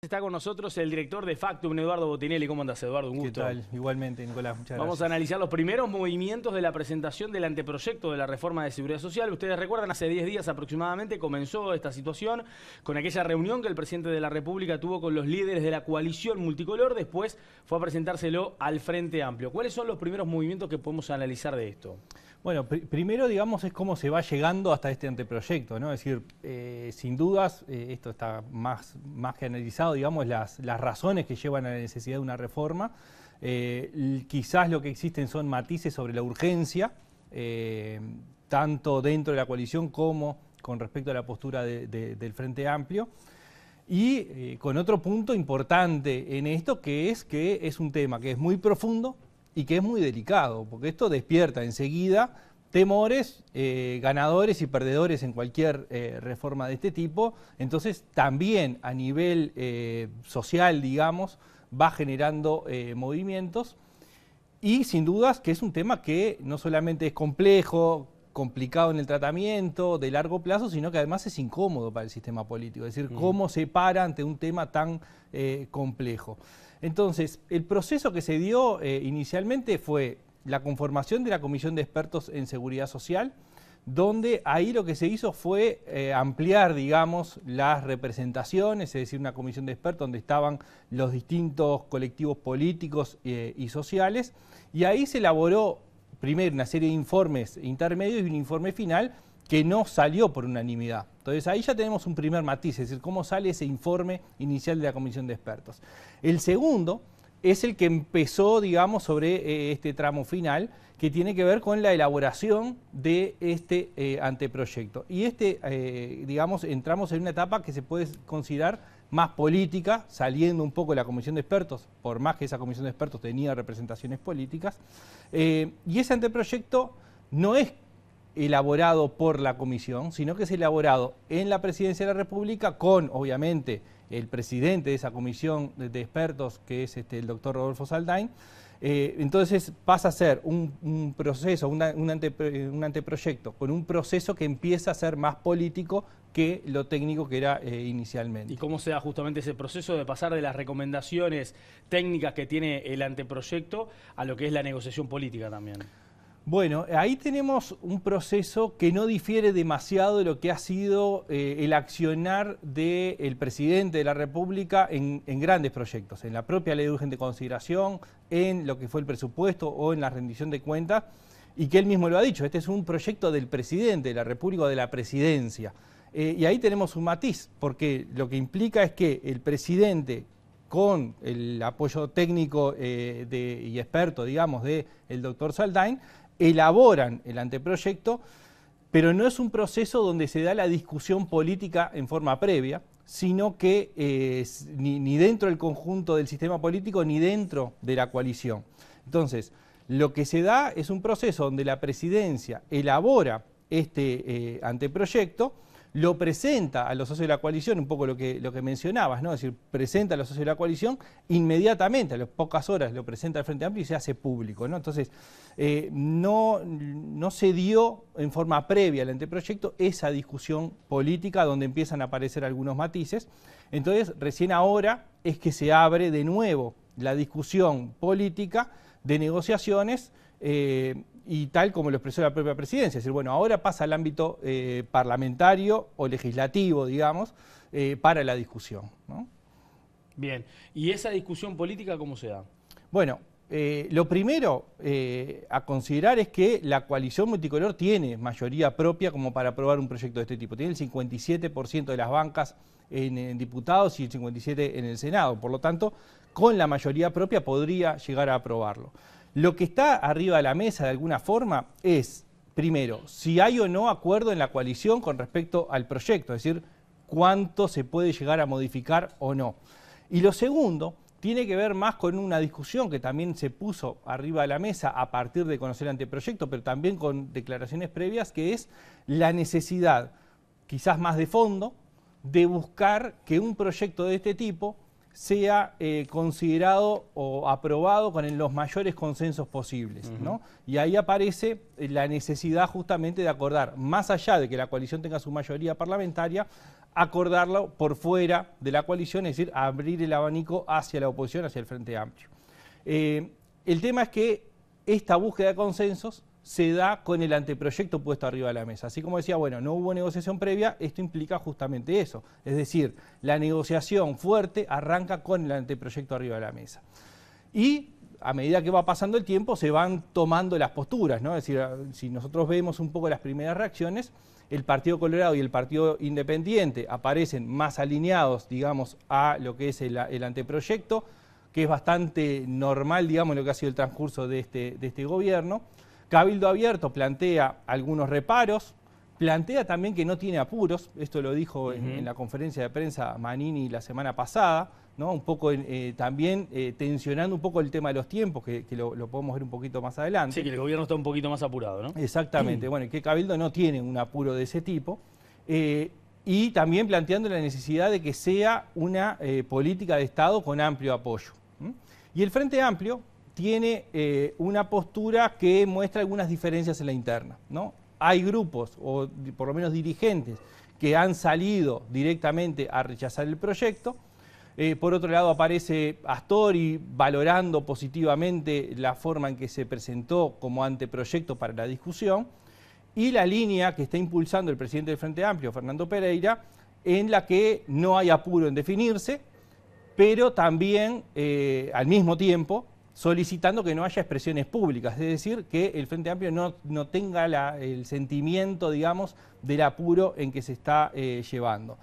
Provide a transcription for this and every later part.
Está con nosotros el director de Factum, Eduardo Botinelli. ¿Cómo andas, Eduardo? Un gusto. ¿Qué tal? Igualmente, Nicolás. Muchas Vamos gracias. a analizar los primeros movimientos de la presentación del anteproyecto de la reforma de seguridad social. Ustedes recuerdan, hace 10 días aproximadamente comenzó esta situación con aquella reunión que el presidente de la República tuvo con los líderes de la coalición multicolor. Después fue a presentárselo al Frente Amplio. ¿Cuáles son los primeros movimientos que podemos analizar de esto? Bueno, primero, digamos, es cómo se va llegando hasta este anteproyecto, ¿no? Es decir, sin dudas, esto está más que analizado, digamos, las razones que llevan a la necesidad de una reforma. Quizás lo que existen son matices sobre la urgencia, tanto dentro de la coalición como con respecto a la postura del Frente Amplio. Y con otro punto importante en esto, que es un tema que es muy profundo y que es muy delicado, porque esto despierta enseguida temores, ganadores y perdedores en cualquier reforma de este tipo. Entonces también a nivel social, digamos, va generando movimientos, y sin dudas que es un tema que no solamente es complejo, complicado en el tratamiento, de largo plazo, sino que además es incómodo para el sistema político, es decir, cómo se para ante un tema tan complejo. Entonces, el proceso que se dio inicialmente fue la conformación de la Comisión de Expertos en Seguridad Social, donde ahí lo que se hizo fue ampliar, digamos, las representaciones, es decir, una comisión de expertos donde estaban los distintos colectivos políticos y sociales, y ahí se elaboró primero una serie de informes intermedios y un informe final que no salió por unanimidad. Entonces ahí ya tenemos un primer matiz, es decir, cómo sale ese informe inicial de la Comisión de Expertos. El segundo es el que empezó, digamos, sobre este tramo final, que tiene que ver con la elaboración de este anteproyecto. Y digamos, entramos en una etapa que se puede considerar más política, saliendo un poco de la Comisión de Expertos, por más que esa Comisión de Expertos tenía representaciones políticas. Y ese anteproyecto no es elaborado por la Comisión, sino que es elaborado en la Presidencia de la República con, obviamente, el presidente de esa comisión de expertos, que es el doctor Rodolfo Saldain. Entonces pasa a ser un proceso, un anteproyecto, con un proceso que empieza a ser más político que lo técnico que era inicialmente. ¿Y cómo se da justamente ese proceso de pasar de las recomendaciones técnicas que tiene el anteproyecto a lo que es la negociación política también? Bueno, ahí tenemos un proceso que no difiere demasiado de lo que ha sido el accionar del presidente de la República en grandes proyectos, en la propia ley de urgente consideración, en lo que fue el presupuesto o en la rendición de cuentas, y que él mismo lo ha dicho, este es un proyecto del presidente de la República o de la presidencia. Y ahí tenemos un matiz, porque lo que implica es que el presidente, con el apoyo técnico y experto, digamos, del doctor Saldain, elaboran el anteproyecto, pero no es un proceso donde se da la discusión política en forma previa, sino que ni dentro del conjunto del sistema político ni dentro de la coalición. Entonces, lo que se da es un proceso donde la presidencia elabora este anteproyecto, lo presenta a los socios de la coalición, un poco lo que mencionabas, ¿no? Es decir, presenta a los socios de la coalición, inmediatamente, a las pocas horas, lo presenta al Frente Amplio y se hace público, ¿no? Entonces, no se dio en forma previa al anteproyecto esa discusión política donde empiezan a aparecer algunos matices. Entonces, recién ahora es que se abre de nuevo la discusión política de negociaciones, y tal como lo expresó la propia presidencia, es decir, bueno, ahora pasa al ámbito parlamentario o legislativo, digamos, para la discusión, ¿no? Bien, ¿y esa discusión política cómo se da? Bueno, lo primero a considerar es que la coalición multicolor tiene mayoría propia como para aprobar un proyecto de este tipo. Tiene el 57% de las bancas en diputados y el 57% en el Senado. Por lo tanto, con la mayoría propia podría llegar a aprobarlo. Lo que está arriba de la mesa de alguna forma es, primero, si hay o no acuerdo en la coalición con respecto al proyecto, es decir, cuánto se puede llegar a modificar o no. Y lo segundo tiene que ver más con una discusión que también se puso arriba de la mesa a partir de conocer el anteproyecto, pero también con declaraciones previas, que es la necesidad, quizás más de fondo, de buscar que un proyecto de este tipo sea considerado o aprobado con los mayores consensos posibles, ¿no? Y ahí aparece la necesidad justamente de acordar, más allá de que la coalición tenga su mayoría parlamentaria, acordarlo por fuera de la coalición, es decir, abrir el abanico hacia la oposición, hacia el Frente Amplio. El tema es que esta búsqueda de consensos se da con el anteproyecto puesto arriba de la mesa. Así como decía, bueno, no hubo negociación previa, esto implica justamente eso. Es decir, la negociación fuerte arranca con el anteproyecto arriba de la mesa. Y a medida que va pasando el tiempo se van tomando las posturas, ¿no? Es decir, si nosotros vemos un poco las primeras reacciones, el Partido Colorado y el Partido Independiente aparecen más alineados, digamos, a lo que es el anteproyecto, que es bastante normal, digamos, lo que ha sido el transcurso de este gobierno. Cabildo Abierto plantea algunos reparos, plantea también que no tiene apuros, esto lo dijo en la conferencia de prensa Manini la semana pasada, ¿no? Un poco también tensionando un poco el tema de los tiempos, que lo podemos ver un poquito más adelante. Sí, que el gobierno está un poquito más apurado, ¿no? Exactamente, bueno, que Cabildo no tiene un apuro de ese tipo, y también planteando la necesidad de que sea una política de Estado con amplio apoyo. Y el Frente Amplio tiene una postura que muestra algunas diferencias en la interna, ¿no? Hay grupos, o por lo menos dirigentes, que han salido directamente a rechazar el proyecto. Por otro lado aparece Astori valorando positivamente la forma en que se presentó como anteproyecto para la discusión, y la línea que está impulsando el presidente del Frente Amplio, Fernando Pereira, en la que no hay apuro en definirse, pero también al mismo tiempo solicitando que no haya expresiones públicas, es decir, que el Frente Amplio no tenga el sentimiento, digamos, del apuro en que se está llevando.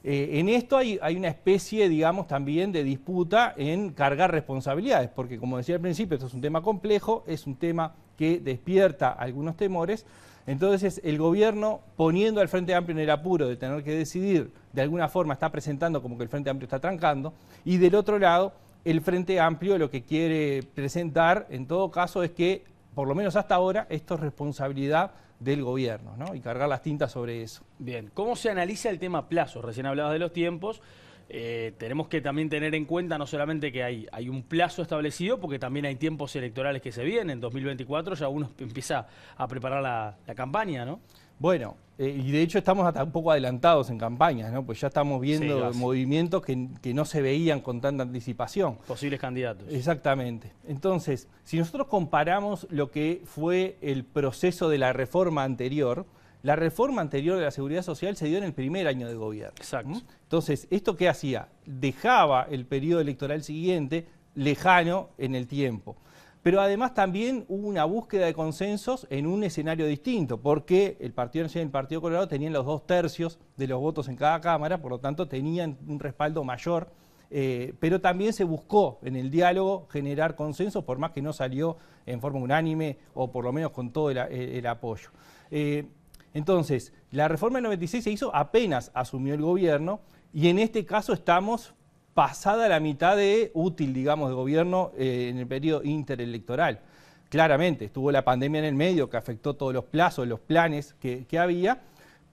En esto hay una especie, digamos, también de disputa en cargar responsabilidades, porque como decía al principio, esto es un tema complejo, es un tema que despierta algunos temores. Entonces el gobierno, poniendo al Frente Amplio en el apuro de tener que decidir, de alguna forma está presentando como que el Frente Amplio está trancando, y del otro lado, el Frente Amplio lo que quiere presentar, en todo caso, es que, por lo menos hasta ahora, esto es responsabilidad del gobierno, ¿no? Y cargar las tintas sobre eso. Bien, ¿cómo se analiza el tema plazos? Recién hablabas de los tiempos. Tenemos que también tener en cuenta no solamente que hay un plazo establecido, porque también hay tiempos electorales que se vienen. En 2024 ya uno empieza a preparar la campaña, ¿no? Bueno, y de hecho estamos hasta un poco adelantados en campañas, ¿no? Pues ya estamos viendo movimientos que no se veían con tanta anticipación. Posibles candidatos. Exactamente. Entonces, si nosotros comparamos lo que fue el proceso de la reforma anterior de la Seguridad Social se dio en el primer año de gobierno. Exacto. Entonces, ¿esto qué hacía? Dejaba el periodo electoral siguiente lejano en el tiempo. Pero además también hubo una búsqueda de consensos en un escenario distinto, porque el Partido Nacional y el Partido Colorado tenían los 2/3 de los votos en cada cámara, por lo tanto tenían un respaldo mayor, pero también se buscó en el diálogo generar consenso, por más que no salió en forma unánime o por lo menos con todo el apoyo. Entonces, la reforma del 96 se hizo apenas asumió el gobierno, y en este caso estamos pasada la mitad de útil, digamos, de gobierno en el periodo interelectoral. Claramente, estuvo la pandemia en el medio que afectó todos los plazos, los planes que había,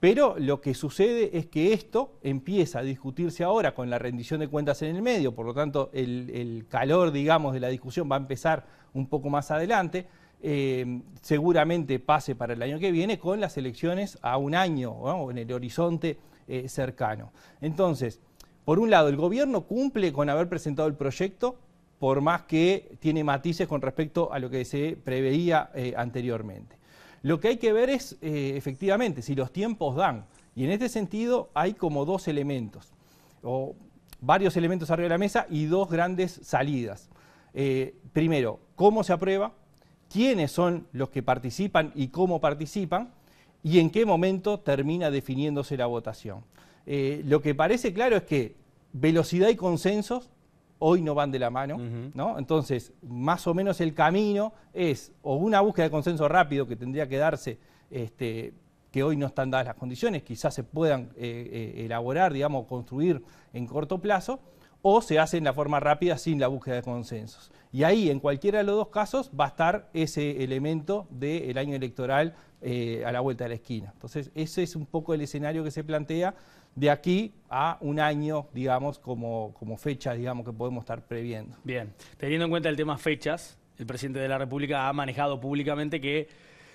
pero lo que sucede es que esto empieza a discutirse ahora con la rendición de cuentas en el medio, por lo tanto el calor, digamos, de la discusión va a empezar un poco más adelante. Seguramente pase para el año que viene con las elecciones a un año, ¿no? En el horizonte cercano. Entonces, por un lado, el gobierno cumple con haber presentado el proyecto, por más que tiene matices con respecto a lo que se preveía anteriormente. Lo que hay que ver es, efectivamente, si los tiempos dan. Y en este sentido hay como dos elementos, o varios elementos arriba de la mesa y dos grandes salidas. Primero, ¿cómo se aprueba? ¿Quiénes son los que participan y cómo participan? ¿Y en qué momento termina definiéndose la votación? Lo que parece claro es que velocidad y consensos hoy no van de la mano, ¿no? Entonces, más o menos el camino es o una búsqueda de consenso rápido que tendría que darse, que hoy no están dadas las condiciones, quizás se puedan elaborar, digamos, construir en corto plazo, o se hace en la forma rápida sin la búsqueda de consensos. Y ahí, en cualquiera de los dos casos, va a estar ese elemento del año electoral a la vuelta de la esquina. Entonces, ese es un poco el escenario que se plantea de aquí a un año, digamos, como fecha, digamos, que podemos estar previendo. Bien, teniendo en cuenta el tema fechas, el presidente de la República ha manejado públicamente que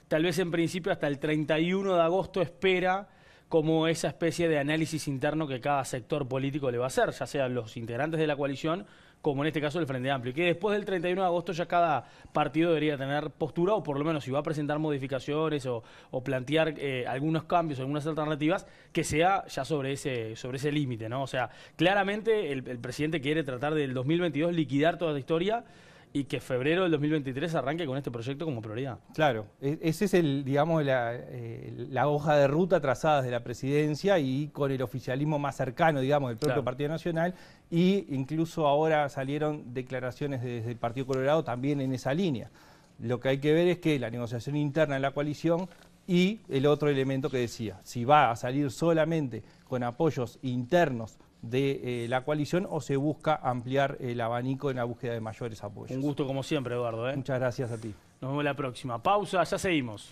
tal vez en principio hasta el 31 de agosto espera como esa especie de análisis interno que cada sector político le va a hacer, ya sean los integrantes de la coalición, como en este caso el Frente Amplio, y que después del 31 de agosto ya cada partido debería tener postura, o por lo menos si va a presentar modificaciones o plantear algunos cambios, algunas alternativas, que sea ya sobre ese límite, ¿no? O sea, claramente el presidente quiere tratar del 2022 liquidar toda la historia y que febrero del 2023 arranque con este proyecto como prioridad. Claro, ese es digamos, la hoja de ruta trazada desde la presidencia y con el oficialismo más cercano, digamos, del propio Partido Nacional, y incluso ahora salieron declaraciones desde el Partido Colorado también en esa línea. Lo que hay que ver es que la negociación interna en la coalición y el otro elemento que decía, si va a salir solamente con apoyos internos de la coalición o se busca ampliar el abanico en la búsqueda de mayores apoyos. Un gusto como siempre, Eduardo. Muchas gracias a ti. Nos vemos la próxima. Pausa, ya seguimos.